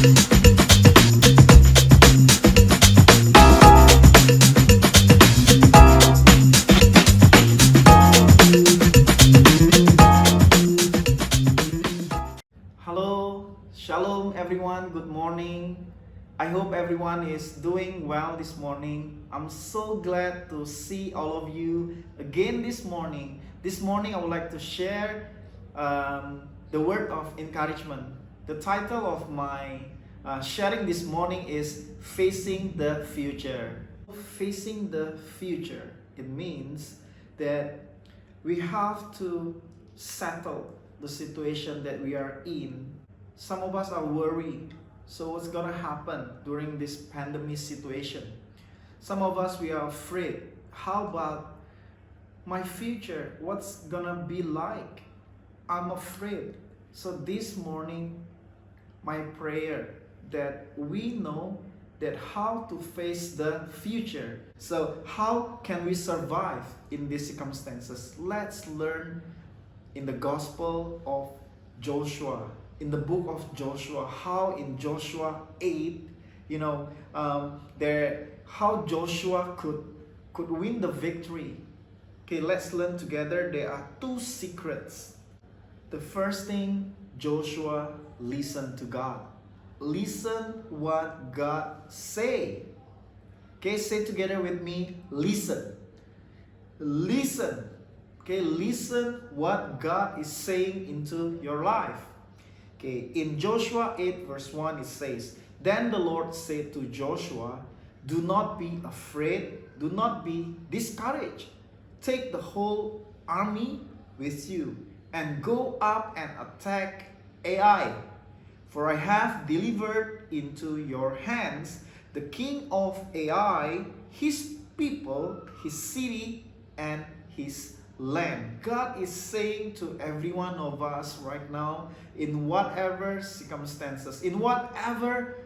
Hello, shalom everyone, good morning. I hope everyone is doing well this morning. I'm so glad to see all of you again this morning. This morning I would like to share the word of encouragement. The title of my sharing this morning is Facing the Future. Facing the future, it means that we have to settle the situation that we are in. Some of us are worried. So what's gonna happen during this pandemic situation? Some of us we are afraid. How about my future? What's gonna be like? I'm afraid. So this morning, my prayer that we know that how to face the future. So how can we survive in these circumstances? Let's learn in the Gospel of Joshua, in the book of Joshua, how in Joshua 8, how Joshua could win the victory. Okay, let's learn together. There are two secrets. The first thing, Joshua listened to God. Listen what God say. Okay, say together with me, listen. Listen. Okay, listen what God is saying into your life. Okay, in Joshua 8 verse 1 it says, "Then the Lord said to Joshua, do not be afraid, do not be discouraged. Take the whole army with you and go up and attack Ai. For I have delivered into your hands the king of Ai, his people, his city, and his land." God is saying to every one of us right now, in whatever circumstances, in whatever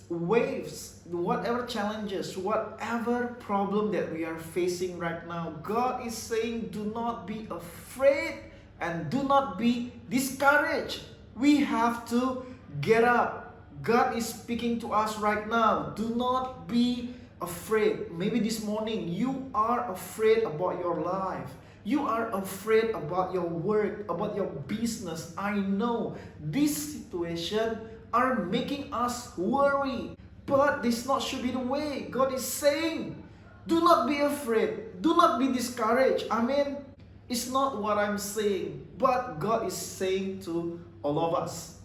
waves, whatever challenges, whatever problem that we are facing right now, God is saying, do not be afraid and do not be discouraged. We have to get up. God is speaking to us right now. Do not be afraid. Maybe this morning you are afraid about your life. You are afraid about your work, about your business. I know this situation are making us worry, but this not should be the way. God is saying, do not be afraid. Do not be discouraged. Amen. It's not what I'm saying, but God is saying to all of us.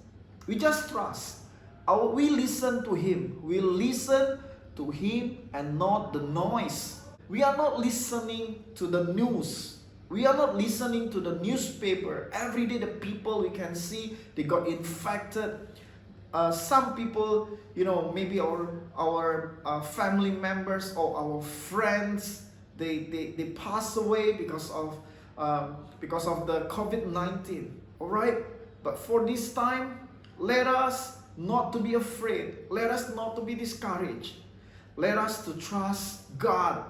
We just trust. We listen to Him. We listen to Him and not the noise. We are not listening to the news. We are not listening to the newspaper. Every day the people we can see, they got infected. Some people, maybe our family members or our friends, they pass away because of the COVID-19. All right? But for this time, let us not to be afraid. Let us not to be discouraged. Let us to trust God.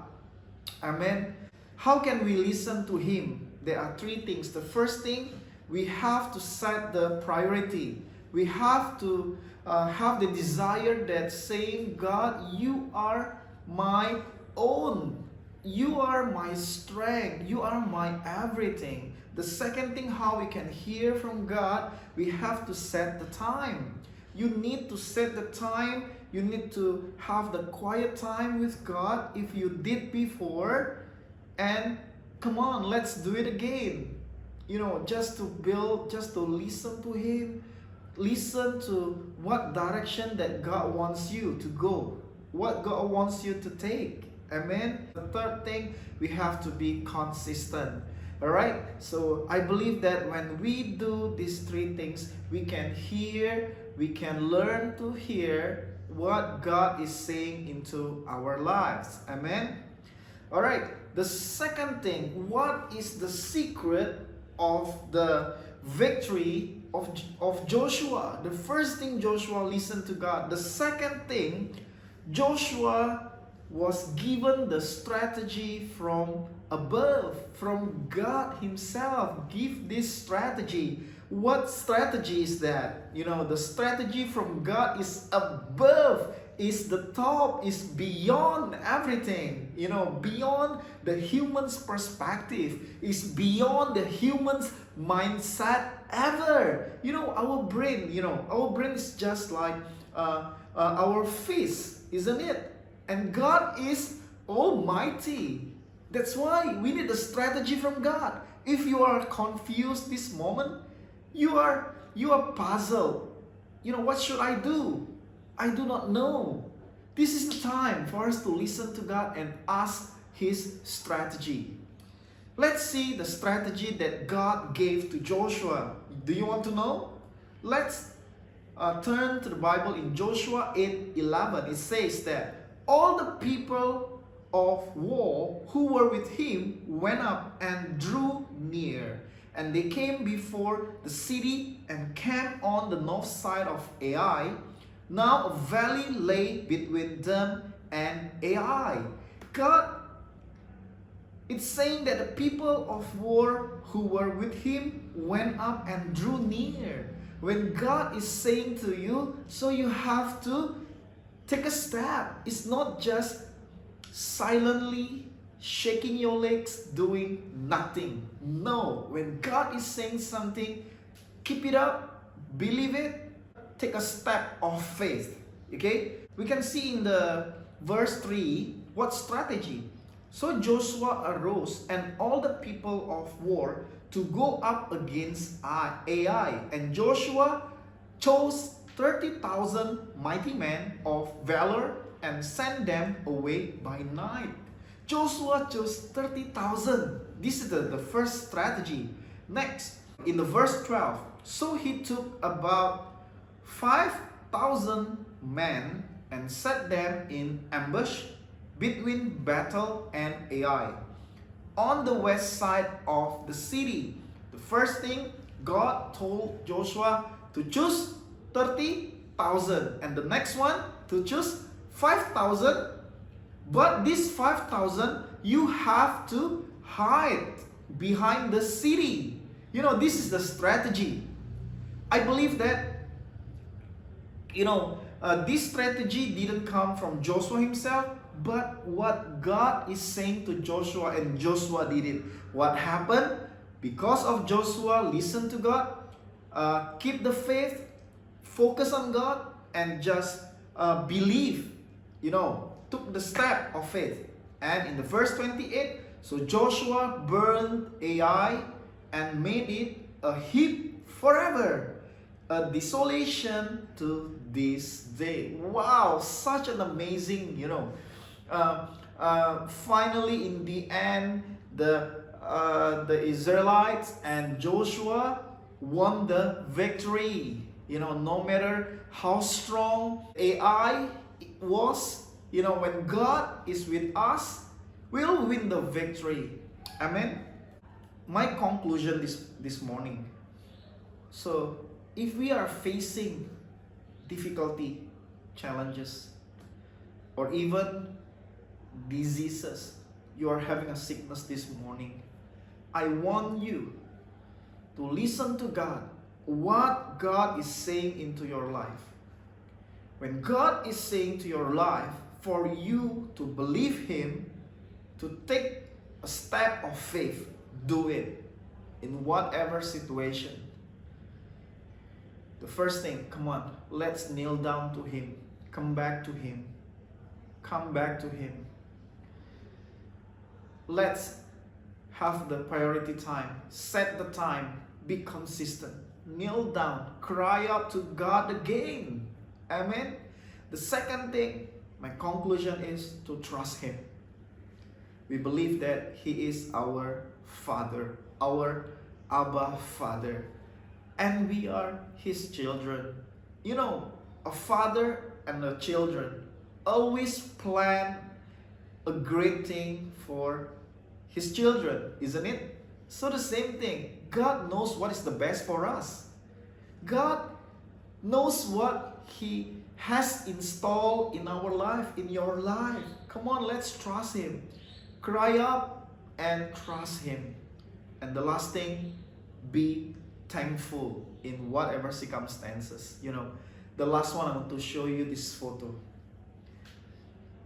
Amen. How can we listen to Him? There are three things. The first thing, we have to set the priority. We have to have the desire that saying, God, you are my own. You are my strength. You are my everything. The second thing, how we can hear from God, we have to set the time. You need to set the time. You need to have the quiet time with God if you did before. And come on, let's do it again. Just to listen to Him. Listen to what direction that God wants you to go. What God wants you to take. Amen. The third thing, we have to be consistent. Alright? So I believe that when we do these three things, we can hear, we can learn to hear what God is saying into our lives. Amen. Alright. The second thing, what is the secret of the victory of Joshua? The first thing, Joshua listened to God. The second thing, Joshua was given the strategy from above, from God Himself. Give this strategy. What strategy is that? The strategy from God is above, is the top, is beyond everything, beyond the human's perspective, is beyond the human's mindset ever. Our brain is just like our fist, isn't it? And God is almighty. That's why we need a strategy from God. If you are confused this moment, you are puzzled. What should I do? I do not know. This is the time for us to listen to God and ask His strategy. Let's see the strategy that God gave to Joshua. Do you want to know? Let's turn to the Bible in Joshua 8:11. It says that all the people of war who were with him went up and drew near, and they came before the city and camped on the north side of Ai. Now a valley lay between them and Ai. It's saying that the people of war who were with him went up and drew near. When God is saying to you, so you have to take a step. It's not just silently shaking your legs, doing nothing. No, when God is saying something, keep it up, believe it, take a step of faith. Okay? We can see in the verse 3 what strategy. So Joshua arose and all the people of war to go up against Ai. And Joshua chose 30,000 mighty men of valor and sent them away by night. Joshua chose 30,000. This is the first strategy. Next, in the verse 12, so he took about 5,000 men and set them in ambush between Bethel and Ai on the west side of the city. The first thing, God told Joshua to choose 30,000, and the next one to choose 5,000. But this 5,000, you have to hide behind the city. This is the strategy. I believe that this strategy didn't come from Joshua himself, but what God is saying to Joshua, and Joshua did it. What happened? Because of Joshua, listen to God, keep the faith, focus on God, and just believe, took the step of faith. And in the verse 28, so Joshua burned Ai and made it a heap forever, a desolation to this day. Wow, such an amazing, finally in the end, the Israelites and Joshua won the victory. No matter how strong Ai was, when God is with us, we'll win the victory. Amen. My conclusion this morning. So, if we are facing difficulty, challenges, or even diseases, you are having a sickness this morning, I want you to listen to God, what God is saying into your life. When God is saying to your life, for you to believe Him, to take a step of faith, do it in whatever situation. The first thing, come on, let's kneel down to Him. Come back to Him. Come back to Him. Let's have the priority time. Set the time. Be consistent. Kneel down. Cry out to God again. Amen. The second thing, my conclusion is to trust Him. We believe that He is our Father, our Abba Father, and we are His children. A father and a children always plan a great thing for His children, isn't it? So the same thing, God knows what is the best for us. God knows what He has installed in our life, in your life. Come on, let's trust Him. Cry up and trust Him. And the last thing, be thankful in whatever circumstances. The last one, I want to show you this photo.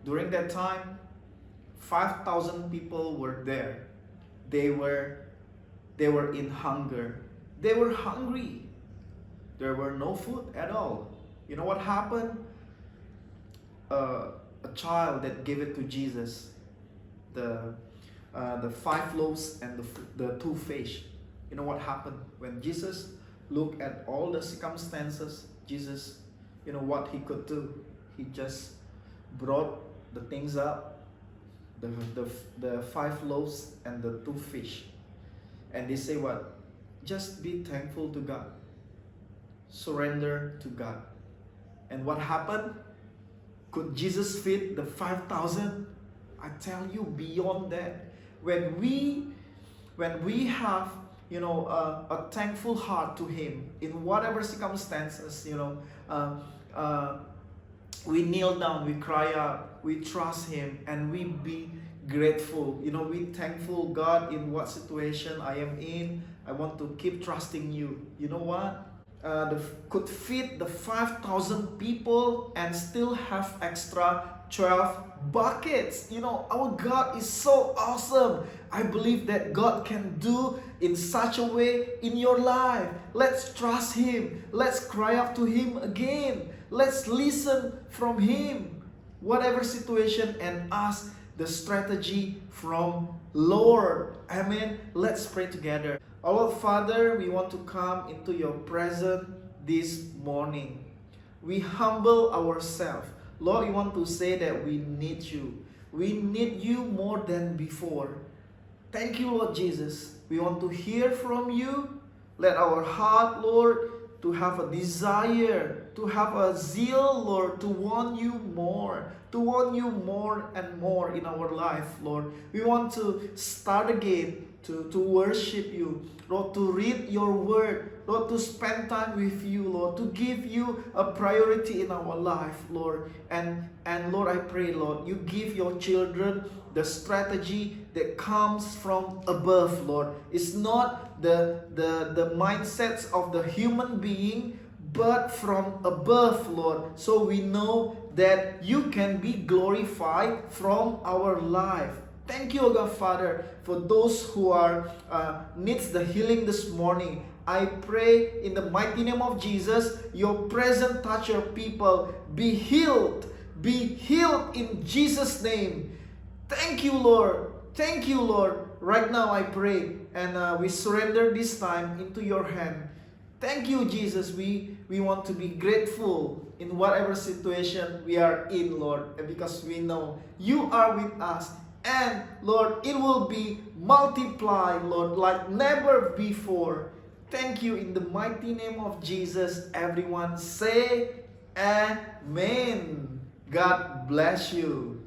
During that time, 5,000 people were there. They were in hunger. They were hungry. There were no food at all. You know what happened? A child that gave it to Jesus, the 5 loaves and the 2 fish. You know what happened? When Jesus looked at all the circumstances, Jesus, what he could do? He just brought the things up, the 5 loaves and the 2 fish. And they say what? Just be thankful to God. Surrender to God. And what happened? Could Jesus feed the 5,000? I tell you, beyond that. When we have a thankful heart to Him in whatever circumstances, we kneel down, we cry out, we trust Him, and we be grateful. We thankful, God, in what situation I am in, I want to keep trusting you. You know what? Could feed the 5,000 people and still have extra 12 buckets. Our God is so awesome. I believe that God can do in such a way in your life. Let's trust Him. Let's cry out to Him again. Let's listen from Him, whatever situation, and ask the strategy from Lord. Amen. Let's pray together. Our Father, we want to come into your presence this morning. We humble ourselves. Lord, we want to say that we need you. We need you more than before. Thank you, Lord Jesus. We want to hear from you. Let our heart, Lord, to have a desire, to have a zeal, Lord, to want you more and more in our life, Lord. We want to start again to worship you, Lord, to read your word, Lord, to spend time with you, Lord, to give you a priority in our life, Lord. And Lord, I pray, Lord, you give your children the strategy that comes from above, Lord. It's not the mindsets of the human being, but from above, Lord. So we know that you can be glorified from our life. Thank you, O God, Father, for those who are needs the healing this morning. I pray in the mighty name of Jesus, your presence touch your people. Be healed. Be healed in Jesus' name. Thank you, Lord. Thank you, Lord. Right now I pray and we surrender this time into your hand. Thank you, Jesus. We want to be grateful in whatever situation we are in, Lord, because we know you are with us. And Lord, it will be multiplied, Lord, like never before. Thank you in the mighty name of Jesus. Everyone say amen. God bless you.